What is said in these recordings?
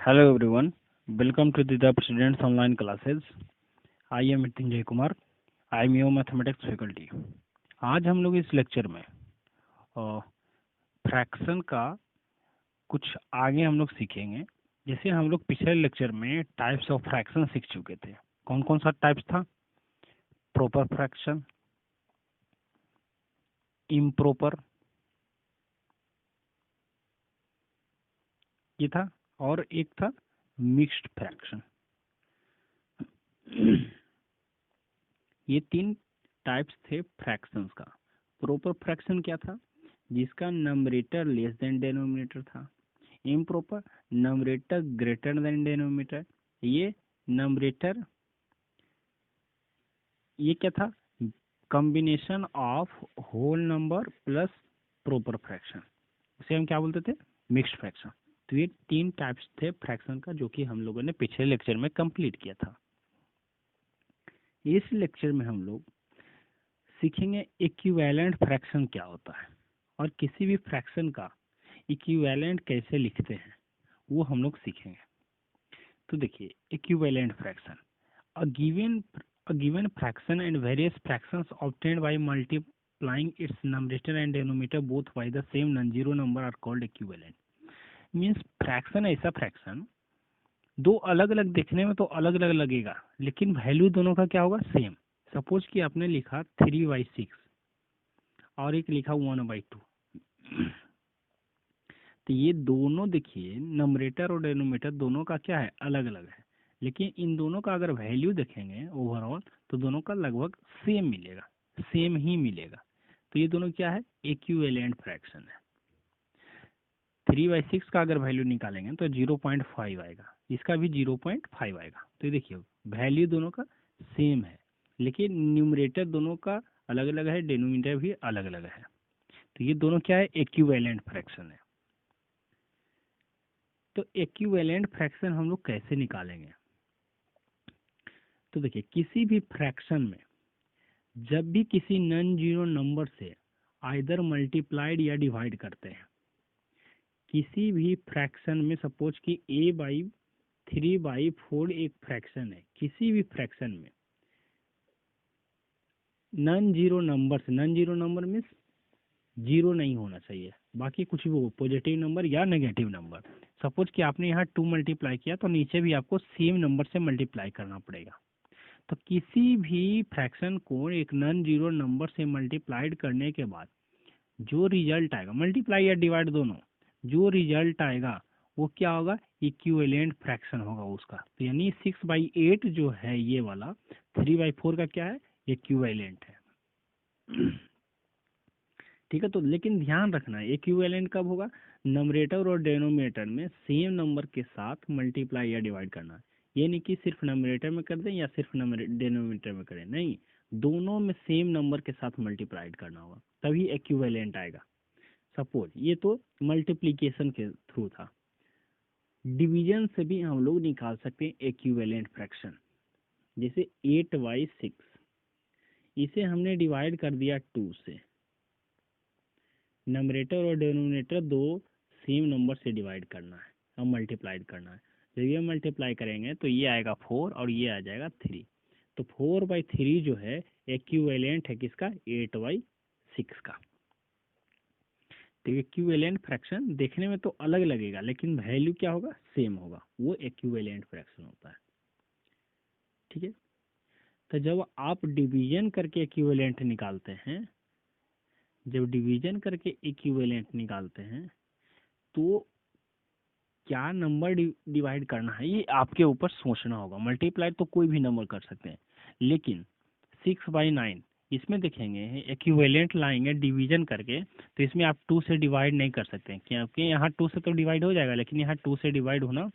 Hello everyone, welcome to the Students Online Classes. I am Mrityunjay Kumar. I am your mathematics faculty. आज हम लोग इस lecture में fraction का कुछ आगे हम लोग सीखेंगे। जैसे हम लोग पिछले लेक्चर में टाइप्स ऑफ फ्रैक्शन सीख चुके थे। कौन कौन सा टाइप्स था? प्रॉपर फ्रैक्शन, इम्प्रॉपर ये था, और एक था मिक्स्ड फ्रैक्शन। ये तीन टाइप्स थे फ्रैक्शंस का। प्रॉपर फ्रैक्शन क्या था? जिसका नंबरेटर लेस देन डेनोमिनेटर था। Improper numerator greater than denominator. ये नंबरेटर ये क्या था? Combination of whole number plus proper fraction. उसे हम क्या बोलते थे? Mixed fraction. तो ये तीन टाइप्स थे फ्रैक्शन का, जो कि हम लोगों ने पिछले लेक्चर में कंप्लीट किया था। इस लेक्चर में हम लोग सीखेंगे इक्विवेलेंट फ्रैक्शन क्या होता है, और किसी भी फ्रैक्शन का इक्विवेलेंट कैसे लिखते हैं वो हम लोग सीखेंगे। तो देखिए, equivalent fraction, a given fraction and various fractions obtained by multiplying its numerator and denominator both by the same non zero number are called equivalent. मींस फ्रैक्शन ऐसा फ्रैक्शन दो अलग अलग देखने में तो अलग अलग लगेगा, लेकिन वैल्यू दोनों का क्या होगा? सेम। सपोज कि आपने लिखा 3/6 और एक लिखा 1/2, तो ये दोनों देखिए नंबरेटर और डिनोमिनेटर दोनों का क्या है? अलग अलग है, लेकिन इन दोनों का अगर वैल्यू देखेंगे ओवरऑल तो दोनों का लगभग सेम मिलेगा, सेम ही मिलेगा। तो ये दोनों क्या है? इक्विवेलेंट फ्रैक्शन है। 3/6 का अगर वैल्यू निकालेंगे तो 0.5 आएगा, इसका भी 0.5 आएगा। तो ये देखिए वैल्यू दोनों का सेम है, लेकिन न्यूमरेटर दोनों का अलग अलग है, डिनोमिनेटर भी अलग अलग है। तो ये दोनों क्या है? इक्विवेलेंट फ्रैक्शन है। तो इक्विवेलेंट फ्रैक्शन हम लोग कैसे निकालेंगे? तो देखिए, किसी भी फ्रैक्शन में जब भी किसी नॉन जीरो नंबर से आइदर मल्टीप्लाइड या डिवाइड करते हैं, किसी भी फ्रैक्शन में, सपोज कि a/3/4 एक फ्रैक्शन है, किसी भी फ्रैक्शन में नॉन जीरो नंबर से, non zero number means zero नहीं होना चाहिए, बाकी कुछ भी हो, पॉजिटिव नंबर या नेगेटिव नंबर। सपोज कि आपने यहाँ 2 मल्टीप्लाई किया तो नीचे भी आपको सेम नंबर से मल्टीप्लाई करना पड़ेगा। तो किसी भी फ्रैक्शन को एक नॉन जीरो नंबर से मल्टीप्लाइड करने के बाद जो रिजल्ट आएगा, मल्टीप्लाई या डिवाइड दोनों, जो रिजल्ट आएगा वो क्या होगा? इक्विवेलेंट फ्रैक्शन होगा उसका। तो यानी 6/8 जो है ये वाला, 3/4 का क्या है? इक्विवेलेंट है। ठीक है। तो लेकिन ध्यान रखना है, इक्विवेलेंट कब होगा? नंबरेटर और डिनोमिनेटर में सेम नंबर के साथ मल्टीप्लाई या डिवाइड करना है। ये नहीं कि सिर्फ नंबरेटर में कर दें या सिर्फ डिनोमिनेटर में करें, नहीं, दोनों में सेम नंबर के साथ मल्टीप्लाई करना होगा, तभी इक्विवेलेंट आएगा। सपोज ये तो मल्टीप्लिकेशन के थ्रू था, डिवीजन से भी हम लोग निकाल सकते हैं इक्विवेलेंट फ्रैक्शन। जैसे 8/6, इसे हमने डिवाइड कर दिया 2 से, नंबरेटर और डिनोमिनेटर दो सेम नंबर से डिवाइड करना है और मल्टीप्लाई करना है। जब ये मल्टीप्लाई करेंगे तो ये आएगा 4 और ये आ जाएगा 3। तो 4/3 जो है इक्विवेलेंट है किसका? 8/6 का। तो इक्विवेलेंट फ्रैक्शन देखने में तो अलग लगेगा, लेकिन वैल्यू क्या होगा? सेम होगा, वो इक्विवेलेंट फ्रैक्शन होता है। ठीक है। तो जब आप डिवीजन करके इक्विवेलेंट निकालते हैं, जब डिवीजन करके इक्विवेलेंट निकालते हैं तो क्या नंबर डिवाइड करना है ये आपके ऊपर सोचना होगा। मल्टीप्लाई तो कोई भी नंबर कर सकते हैं, लेकिन 6/9 इसमें देखेंगे इक्विवेलेंट लाएंगे डिवीजन करके, तो इसमें आप 2 से डिवाइड नहीं कर सकते, क्योंकि यहाँ 2 से तो डिवाइड हो जाएगा, लेकिन यहाँ 2 से डिवाइड होना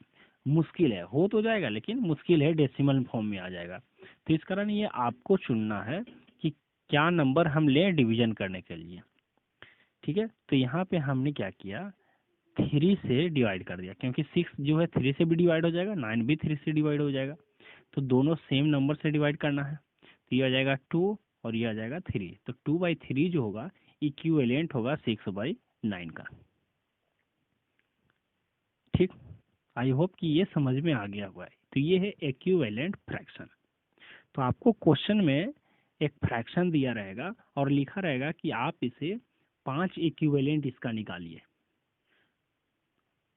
मुश्किल है। हो तो जाएगा लेकिन मुश्किल है, डेसिमल फॉर्म में आ जाएगा। तो इस कारण ये आपको चुनना है कि क्या नंबर हम लें डिवीजन करने के लिए। ठीक है। तो यहाँ पे हमने क्या किया? 3 से डिवाइड कर दिया, क्योंकि 6 जो है 3 से भी डिवाइड हो जाएगा, 9 भी 3 से डिवाइड हो जाएगा। तो दोनों सेम नंबर से डिवाइड करना है। तो ये आ जाएगा 2 और ये आ जाएगा 3। तो 2/3 जो होगा इक्विवेलेंट होगा 6/9 का। ठीक। आई होप कि ये समझ में आ गया हुआ है। तो ये है इक्विवेलेंट फ्रैक्शन। तो आपको क्वेश्चन में एक फ्रैक्शन दिया रहेगा और लिखा रहेगा कि आप इसे 5 इक्विवेलेंट इसका निकालिए।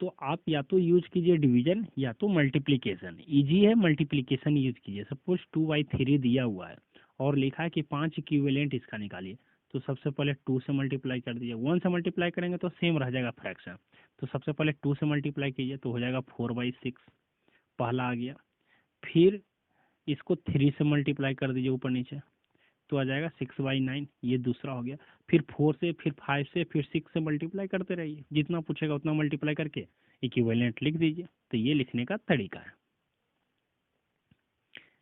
तो आप या तो यूज कीजिए डिवीजन या तो मल्टीप्लिकेशन। इजी है, मल्टीप्लिकेशन यूज कीजिए। सपोज 2/3 दिया हुआ है और लिखा है कि 5 इक्विवेलेंट इसका निकालिए। तो सबसे पहले 2 से मल्टीप्लाई कर दीजिए। 1 से मल्टीप्लाई करेंगे तो सेम रह जाएगा फ्रैक्शन। तो सबसे पहले 2 से मल्टीप्लाई कीजिए तो हो जाएगा 4/6, पहला आ गया। फिर इसको 3 से मल्टीप्लाई कर दीजिए ऊपर नीचे तो आ जाएगा 6/9, ये दूसरा हो गया। फिर 4 से, फिर 5 से, फिर 6 से मल्टीप्लाई करते रहिए, जितना पूछेगा उतना मल्टीप्लाई करके इक्विवेलेंट लिख दीजिए। तो ये लिखने का तरीका है।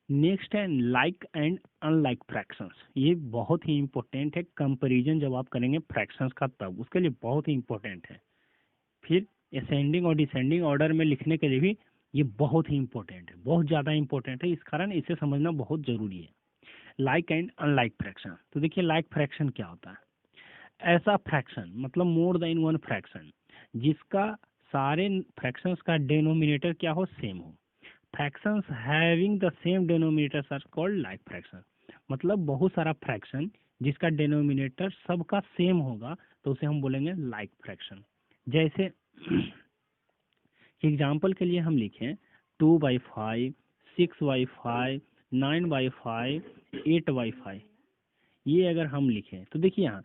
नेक्स्ट है लाइक एंड अनलाइक फ्रैक्शंस। ये बहुत ही इंपॉर्टेंट है, कंपैरिजन जब आप करेंगे फ्रैक्शंस का तब उसके लिए बहुत ही इंपॉर्टेंट है। फिर असेंडिंग और डिसेंडिंग ऑर्डर में लिखने के लिए भी ये बहुत ही इंपॉर्टेंट है, बहुत ज़्यादा इंपॉर्टेंट है। इस कारण इसे समझना बहुत ज़रूरी है। Like and unlike fraction. तो देखिए लाइक फ्रैक्शन क्या होता है? ऐसा फ्रैक्शन मतलब मोर देन वन फ्रैक्शन जिसका सारे फ्रैक्शंस का डेनोमिनेटर क्या हो, सेम हो। Fractions having the same denominators are called like fraction. मतलब बहुत सारा फ्रैक्शन जिसका डेनोमिनेटर सबका सेम होगा तो उसे हम बोलेंगे लाइक फ्रैक्शन। जैसे एग्जाम्पल के लिए हम लिखें 2/5, 6/5, 9/5, 8/5। ये अगर हम लिखें तो देखिए यहाँ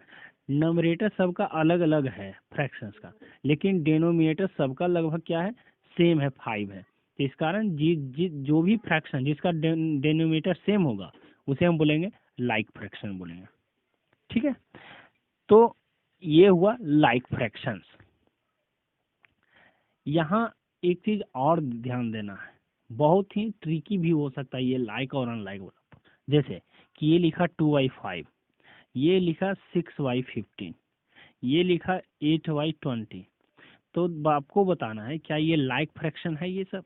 नंबरेटर सबका अलग अलग है फ्रैक्शंस का, लेकिन डेनोमिनेटर सबका लगभग क्या है, सेम है, 5 है। तो इस कारण जो भी फ्रैक्शन जिसका डेनोमिनेटर सेम होगा उसे हम बोलेंगे लाइक फ्रैक्शन बोलेंगे। ठीक है, तो ये हुआ लाइक फ्रैक्शंस। यहाँ एक चीज और ध्यान देना है, बहुत ही ट्रिकी भी हो सकता है ये लाइक और अनलाइक वाला। जैसे कि ये लिखा 2/5, ये लिखा 6/15, ये लिखा 8/20। तो आपको बताना है क्या ये लाइक फ्रैक्शन है ये सब?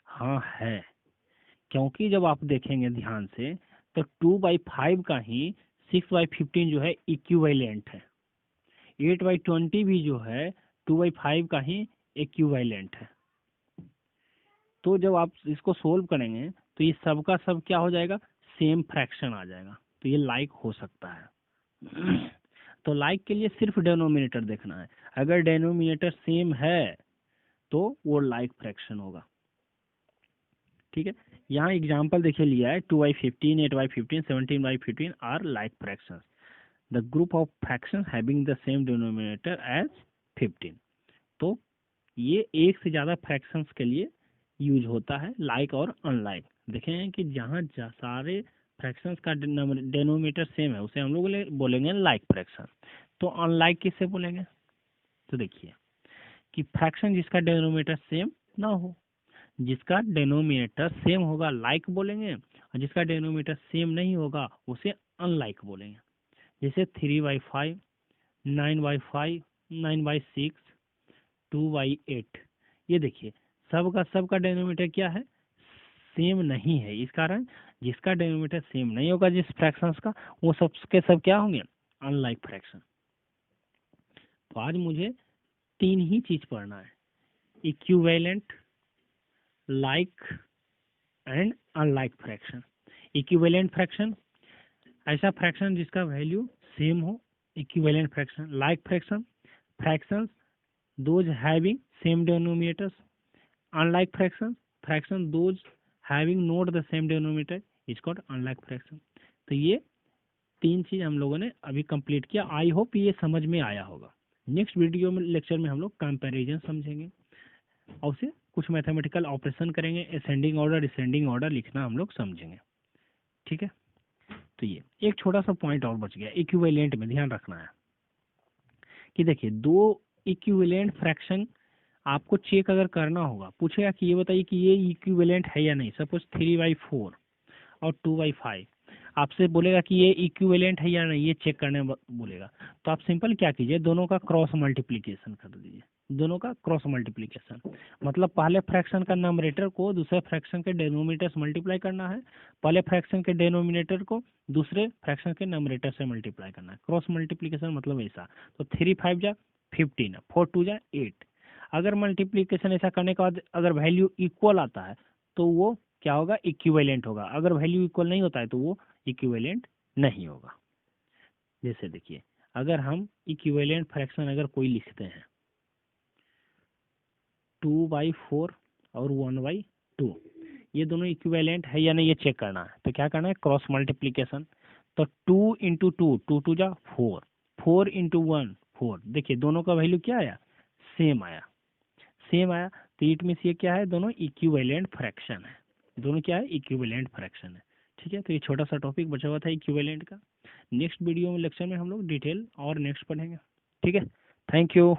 हाँ है, क्योंकि जब आप देखेंगे ध्यान से तो 2/5 का ही 6/15 जो है इक्विवेलेंट है। 8/20 भी जो है 2/5 का ही इक्विवेलेंट है। तो जब आप इसको सोल्व करेंगे तो ये सब का सब क्या हो जाएगा, सेम फ्रैक्शन आ जाएगा। तो ये लाइक हो सकता है। तो लाइक के लिए सिर्फ डेनोमिनेटर देखना है, अगर डेनोमिनेटर सेम है तो वो लाइक फ्रैक्शन होगा। ठीक है, यहाँ एग्जांपल देखिए लिया है 2/15, 8/15, 17/15 are like fractions. The group of fractions having the same denominator as 15। तो ये एक से ज़्यादा फ्रैक्शंस के लिए यूज होता है लाइक और अनलाइक। देखें कि जहाँ सारे फ्रैक्शंस का डेनोमिनेटर सेम है उसे हम लोग बोलेंगे लाइक फ्रैक्शन। तो अनलाइक किससे बोलेंगे? तो देखिए कि फ्रैक्शन जिसका डेनोमिनेटर सेम ना हो, जिसका डेनोमिनेटर सेम होगा लाइक बोलेंगे, और जिसका डेनोमिनेटर सेम नहीं होगा उसे अनलाइक बोलेंगे। जैसे 3/5, 9/5, 9/6, 2/8। ये देखिए सबका डेनोमीटर क्या है, सेम नहीं है। इस कारण जिसका डेनोमीटर सेम नहीं होगा जिस फ्रैक्शंस का, वो सबके सब क्या होंगे, अनलाइक फ्रैक्शन। तो आज मुझे 3 ही चीज पढ़ना है, equivalent, like and unlike fraction. Equivalent fraction ऐसा फ्रैक्शन जिसका वैल्यू सेम हो, equivalent fraction. Like fraction, fractions those having same denominators. Unlike fraction those having not the same denominator is called unlike fraction। तो ये 3 चीज हम लोगों ने अभी कंप्लीट किया। आई होप ये समझ में आया होगा। नेक्स्ट वीडियो में लेक्चर में हम लोग कंपैरिजन समझेंगे और उसे कुछ मैथमेटिकल ऑपरेशन करेंगे, असेंडिंग ऑर्डर डिसेंडिंग ऑर्डर लिखना हम लोग समझेंगे। ठीक है, तो ये एक छोटा सा पॉइंट और बच गया, इक्विवेलेंट में ध्यान रखना है कि देखिए 2 इक्विवेलेंट फ्रैक्शन आपको चेक अगर करना होगा, पूछेगा कि ये बताइए कि ये इक्विवेलेंट है या नहीं। सपोज 3/4 और 2/5, आपसे बोलेगा कि ये इक्विवेलेंट है या नहीं, ये चेक करने बोलेगा। तो आप सिंपल क्या कीजिए, दोनों का क्रॉस मल्टीप्लिकेशन कर दीजिए। दोनों का क्रॉस मल्टीप्लिकेशन मतलब पहले फ्रैक्शन का नंबरेटर को दूसरे फ्रैक्शन के डेनोमिनेटर से मल्टीप्लाई करना है, पहले फ्रैक्शन के डेनोमिनेटर को दूसरे फ्रैक्शन के नंबरेटर से मल्टीप्लाई करना है। क्रॉस मल्टीप्लिकेशन मतलब ऐसा। तो 3 5 जा 15, 4 2 जा 8। अगर मल्टीप्लिकेशन ऐसा करने के बाद अगर वैल्यू इक्वल आता है तो वो क्या होगा, इक्विवेलेंट होगा। अगर वैल्यू इक्वल नहीं होता है तो वो इक्विवेलेंट नहीं होगा। जैसे देखिए, अगर हम इक्विवेलेंट फ्रैक्शन अगर कोई लिखते हैं 2/4 और 1/2, ये दोनों इक्विवेलेंट है या नहीं ये चेक करना है। तो क्या करना है, क्रॉस मल्टीप्लिकेशन। तो 2 इंटू 2, 2 जा 4, 4 इंटू 1 4। देखिए दोनों का वैल्यू क्या आया, सेम आया, सेम आया। तो इट मीन्स ये क्या है, दोनों इक्विवेलेंट फ्रैक्शन है, दोनों क्या है, इक्विवेलेंट फ्रैक्शन है। ठीक है, तो ये छोटा सा टॉपिक बचा हुआ था इक्विवेलेंट का। नेक्स्ट वीडियो में लेक्चर में हम लोग डिटेल और नेक्स्ट पढ़ेंगे। ठीक है, थैंक यू।